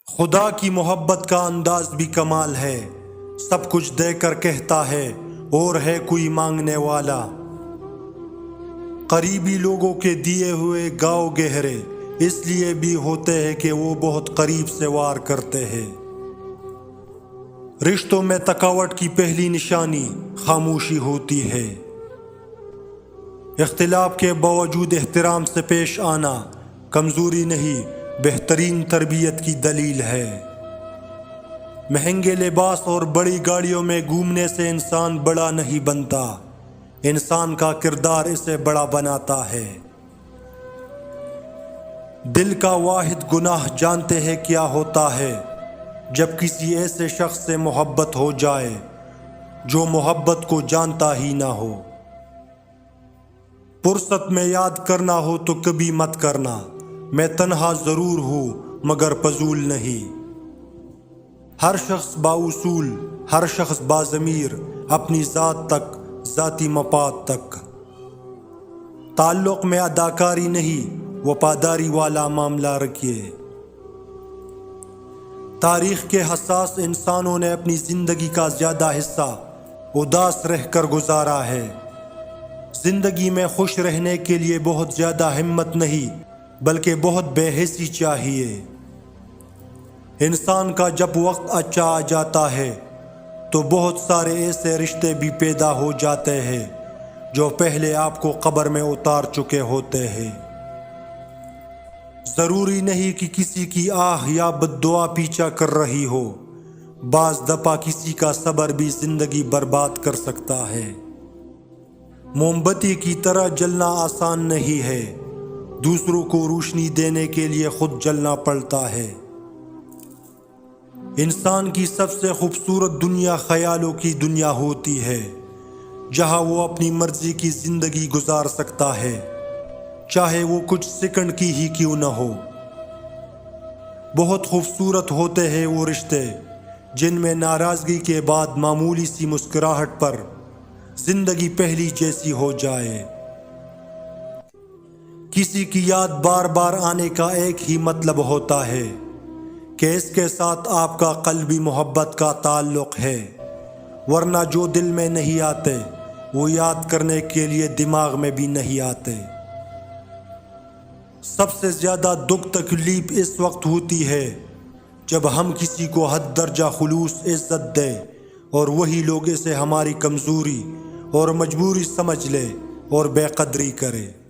خدا کی محبت کا انداز بھی کمال ہے، سب کچھ دے کر کہتا ہے اور ہے کوئی مانگنے والا۔ قریبی لوگوں کے دیے ہوئے گاؤ گہرے اس لیے بھی ہوتے ہیں کہ وہ بہت قریب سے وار کرتے ہیں۔ رشتوں میں تکاوٹ کی پہلی نشانی خاموشی ہوتی ہے۔ اختلاف کے باوجود احترام سے پیش آنا کمزوری نہیں، بہترین تربیت کی دلیل ہے۔ مہنگے لباس اور بڑی گاڑیوں میں گھومنے سے انسان بڑا نہیں بنتا، انسان کا کردار اسے بڑا بناتا ہے۔ دل کا واحد گناہ جانتے ہیں کیا ہوتا ہے؟ جب کسی ایسے شخص سے محبت ہو جائے جو محبت کو جانتا ہی نہ ہو۔ فرصت میں یاد کرنا ہو تو کبھی مت کرنا، میں تنہا ضرور ہوں مگر فضول نہیں۔ ہر شخص بااصول، ہر شخص باضمیر، اپنی ذات تک، ذاتی مفاد تک۔ تعلق میں اداکاری نہیں، وفاداری والا معاملہ رکھیے۔ تاریخ کے حساس انسانوں نے اپنی زندگی کا زیادہ حصہ اداس رہ کر گزارا ہے۔ زندگی میں خوش رہنے کے لیے بہت زیادہ ہمت نہیں بلکہ بہت بے حسی چاہیے۔ انسان کا جب وقت اچھا آ جاتا ہے تو بہت سارے ایسے رشتے بھی پیدا ہو جاتے ہیں جو پہلے آپ کو قبر میں اتار چکے ہوتے ہیں۔ ضروری نہیں کہ کسی کی آہ یا بد دعا پیچھا کر رہی ہو، بعض دفعہ کسی کا صبر بھی زندگی برباد کر سکتا ہے۔ موم بتی کی طرح جلنا آسان نہیں ہے، دوسروں کو روشنی دینے کے لیے خود جلنا پڑتا ہے۔ انسان کی سب سے خوبصورت دنیا خیالوں کی دنیا ہوتی ہے، جہاں وہ اپنی مرضی کی زندگی گزار سکتا ہے، چاہے وہ کچھ سیکنڈ کی ہی کیوں نہ ہو۔ بہت خوبصورت ہوتے ہیں وہ رشتے جن میں ناراضگی کے بعد معمولی سی مسکراہٹ پر زندگی پہلی جیسی ہو جائے۔ کسی کی یاد بار بار آنے کا ایک ہی مطلب ہوتا ہے کہ اس کے ساتھ آپ کا قلبی محبت کا تعلق ہے، ورنہ جو دل میں نہیں آتے وہ یاد کرنے کے لیے دماغ میں بھی نہیں آتے۔ سب سے زیادہ دکھ تکلیف اس وقت ہوتی ہے جب ہم کسی کو حد درجہ خلوص عزت دیں اور وہی لوگ اسے ہماری کمزوری اور مجبوری سمجھ لے اور بے قدری کرے۔